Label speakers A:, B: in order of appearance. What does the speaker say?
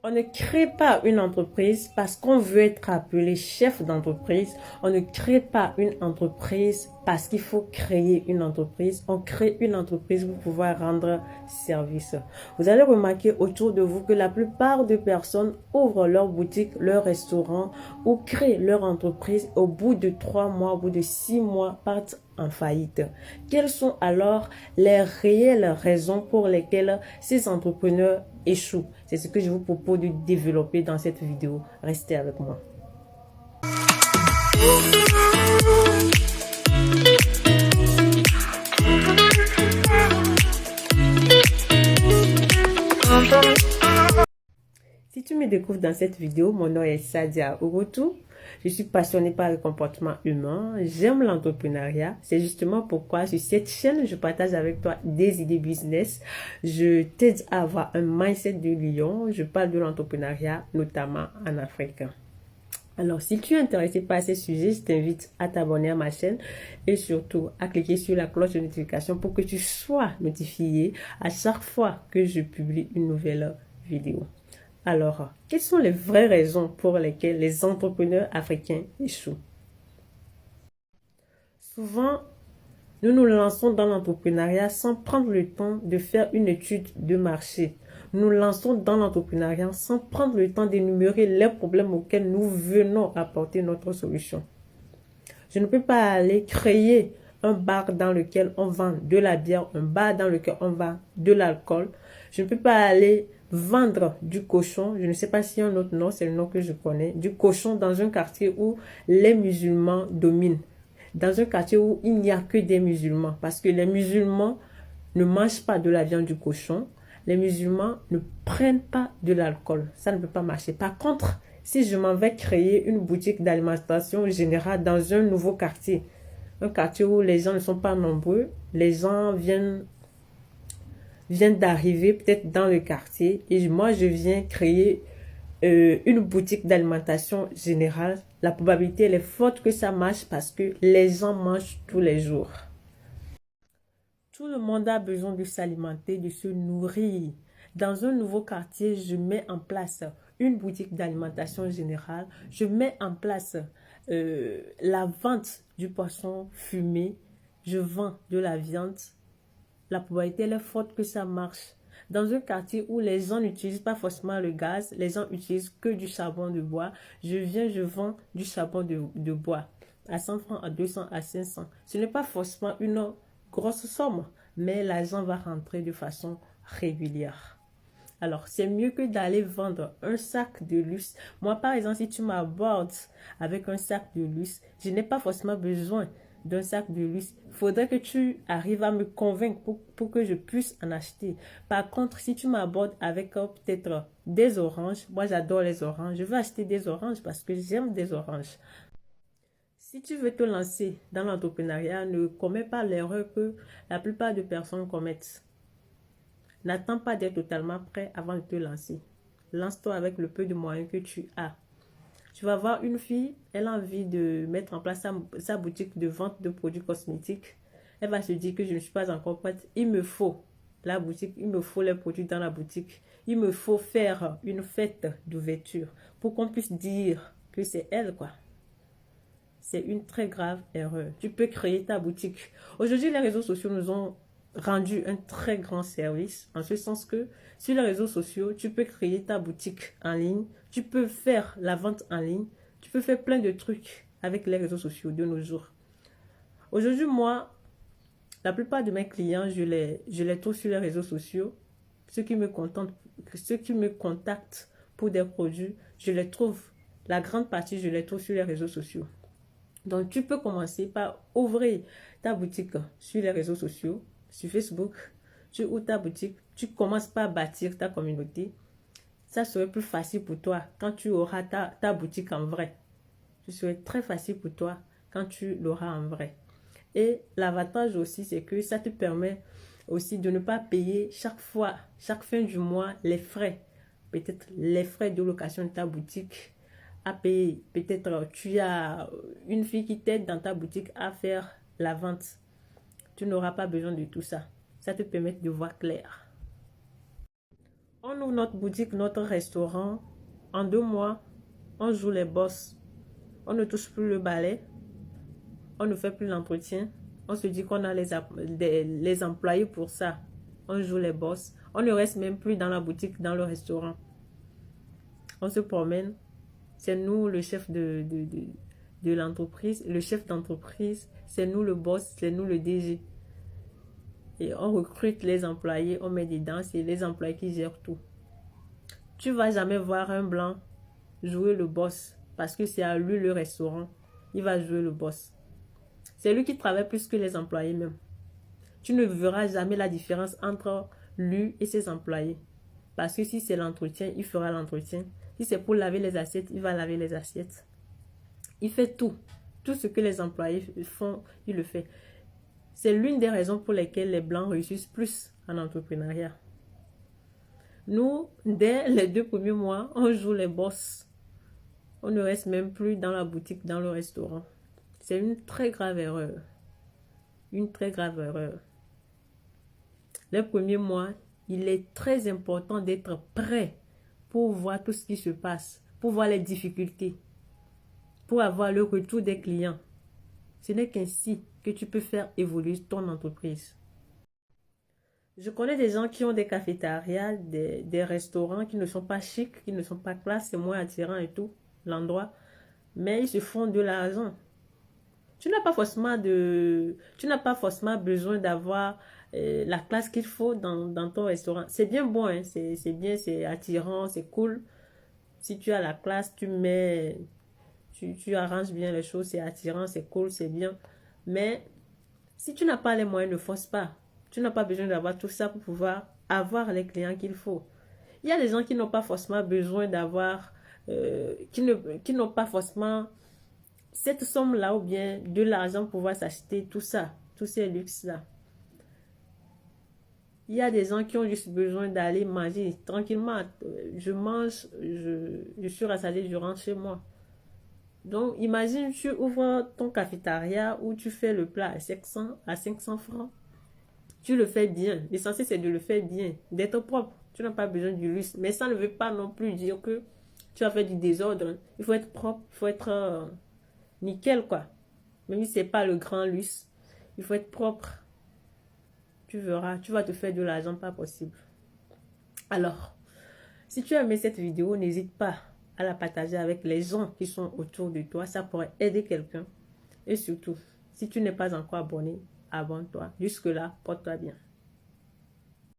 A: On ne crée pas une entreprise parce qu'on veut être appelé chef d'entreprise. On ne crée pas une entreprise parce qu'il faut créer une entreprise. On crée une entreprise pour pouvoir rendre service. Vous allez remarquer autour de vous que la plupart des personnes ouvrent leur boutique, leur restaurant ou créent leur entreprise. Au bout de 3 mois, au bout de 6 mois, partent en faillite. Quelles sont alors les réelles raisons pour lesquelles ces entrepreneurs échouent? C'est ce que je vous propose de développer dans cette vidéo. Restez avec moi. Si tu me découvres dans cette vidéo, mon nom est Sadia Urutu. Je suis passionnée par le comportement humain. J'aime l'entrepreneuriat. C'est justement pourquoi sur cette chaîne, je partage avec toi des idées business. Je t'aide à avoir un mindset de lion. Je parle de l'entrepreneuriat, notamment en Afrique. Alors, si tu es intéressé par ces sujets, je t'invite à t'abonner à ma chaîne et surtout à cliquer sur la cloche de notification pour que tu sois notifié à chaque fois que je publie une nouvelle vidéo. Alors, quelles sont les vraies raisons pour lesquelles les entrepreneurs africains échouent? Souvent, nous nous lançons dans l'entrepreneuriat sans prendre le temps de faire une étude de marché. Nous nous lançons dans l'entrepreneuriat sans prendre le temps d'énumérer les problèmes auxquels nous venons apporter notre solution. Je ne peux pas aller créer un bar dans lequel on vend de la bière, un bar dans lequel on vend de l'alcool. Je ne peux pas aller vendre du cochon, je ne sais pas si un autre nom, c'est le nom que je connais, du cochon dans un quartier où les musulmans dominent. Dans un quartier où il n'y a que des musulmans. Parce que les musulmans ne mangent pas de la viande du cochon. Les musulmans ne prennent pas de l'alcool. Ça ne peut pas marcher. Par contre, si je m'en vais créer une boutique d'alimentation générale dans un nouveau quartier, un quartier où les gens ne sont pas nombreux, les gens viennent d'arriver peut-être dans le quartier et moi je viens créer une boutique d'alimentation générale, la probabilité elle est forte que ça marche parce que les gens mangent tous les jours. Tout le monde a besoin de s'alimenter, de se nourrir. Dans un nouveau quartier, je mets en place une boutique d'alimentation générale. Je mets en place la vente du poisson fumé. Je vends de la viande. La probabilité elle est forte que ça marche. Dans un quartier où les gens n'utilisent pas forcément le gaz, les gens utilisent que du charbon de bois, je vends du charbon de bois à 100 francs, à 200, à 500. Ce n'est pas forcément une grosse somme, mais l'argent va rentrer de façon régulière. Alors, c'est mieux que d'aller vendre un sac de luxe. Moi, par exemple, si tu m'abordes avec un sac de luxe, je n'ai pas forcément besoin d'un sac de luxe. Il faudrait que tu arrives à me convaincre pour que je puisse en acheter. Par contre, si tu m'abordes avec peut-être des oranges, moi j'adore les oranges, je veux acheter des oranges parce que j'aime des oranges. Si tu veux te lancer dans l'entrepreneuriat, ne commets pas l'erreur que la plupart des personnes commettent. N'attends pas d'être totalement prêt avant de te lancer. Lance-toi avec le peu de moyens que tu as. Tu vas voir une fille, elle a envie de mettre en place sa boutique de vente de produits cosmétiques. Elle va se dire que je ne suis pas encore prête. Il me faut la boutique, il me faut les produits dans la boutique. Il me faut faire une fête d'ouverture pour qu'on puisse dire que c'est elle, quoi. C'est une très grave erreur. Tu peux créer ta boutique. Aujourd'hui, les réseaux sociaux nous ont rendu un très grand service, en ce sens que sur les réseaux sociaux, tu peux créer ta boutique en ligne, tu peux faire la vente en ligne, tu peux faire plein de trucs avec les réseaux sociaux de nos jours. Aujourd'hui, moi, la plupart de mes clients, je les trouve sur les réseaux sociaux. Ceux qui me contactent pour des produits, je les trouve, la grande partie, je les trouve sur les réseaux sociaux. Donc, tu peux commencer par ouvrir ta boutique sur les réseaux sociaux, sur Facebook. Tu ouvres ta boutique, tu commences par bâtir ta communauté. Ça serait plus facile pour toi quand tu auras ta boutique en vrai. Ce serait très facile pour toi quand tu l'auras en vrai. Et l'avantage aussi, c'est que ça te permet aussi de ne pas payer chaque fin du mois, les frais. Peut-être les frais de location de ta boutique à payer. Peut-être tu as une fille qui t'aide dans ta boutique à faire la vente. Tu n'auras pas besoin de tout ça. Ça te permet de voir clair. On ouvre notre boutique, notre restaurant. En 2 mois, on joue les boss. On ne touche plus le balai. On ne fait plus l'entretien. On se dit qu'on a les employés pour ça. On joue les boss. On ne reste même plus dans la boutique, dans le restaurant. On se promène. C'est nous le chef de l'entreprise. Le chef d'entreprise, c'est nous le boss, c'est nous le DG. Et on recrute les employés, on met dedans, c'est les employés qui gèrent tout. Tu ne vas jamais voir un blanc jouer le boss parce que c'est à lui le restaurant. Il va jouer le boss. C'est lui qui travaille plus que les employés même. Tu ne verras jamais la différence entre lui et ses employés. Parce que si c'est l'entretien, il fera l'entretien. Si c'est pour laver les assiettes, il va laver les assiettes. Il fait tout. Tout ce que les employés font, il le fait. C'est l'une des raisons pour lesquelles les blancs réussissent plus en entrepreneuriat. Nous, dès les 2 premiers mois, on joue les boss. On ne reste même plus dans la boutique, dans le restaurant. C'est une très grave erreur. Une très grave erreur. Les premiers mois, il est très important d'être prêt pour voir tout ce qui se passe, pour voir les difficultés, pour avoir le retour des clients. Ce n'est qu'ainsi que tu peux faire évoluer ton entreprise. Je connais des gens qui ont des cafétérias, des restaurants qui ne sont pas chics, qui ne sont pas classe, c'est moins attirant et tout, l'endroit. Mais ils se font de l'argent. Tu n'as pas forcément besoin d'avoir la classe qu'il faut dans ton restaurant. C'est bien bon, hein? C'est bien, c'est attirant, c'est cool. Si tu as la classe, tu arranges bien les choses, c'est attirant, c'est cool, c'est bien. Mais si tu n'as pas les moyens, ne force pas. Tu n'as pas besoin d'avoir tout ça pour pouvoir avoir les clients qu'il faut. Il y a des gens qui n'ont pas forcément besoin d'avoir, qui n'ont pas forcément cette somme-là ou bien de l'argent pour pouvoir s'acheter tout ça, tous ces luxes-là. Il y a des gens qui ont juste besoin d'aller manger tranquillement. Je mange, je suis rassasié, je rentre chez moi. Donc, imagine, tu ouvres ton cafétéria où tu fais le plat à 500 francs. Tu le fais bien. L'essentiel, c'est de le faire bien, d'être propre. Tu n'as pas besoin du luxe. Mais ça ne veut pas non plus dire que tu as fait du désordre. Il faut être propre, il faut être nickel, quoi. Même si ce n'est pas le grand luxe, il faut être propre. Tu verras, tu vas te faire de l'argent, pas possible. Alors, si tu as aimé cette vidéo, n'hésite pas à la partager avec les gens qui sont autour de toi. Ça pourrait aider quelqu'un. Et surtout, si tu n'es pas encore abonné, abonne-toi. Jusque-là, porte-toi bien.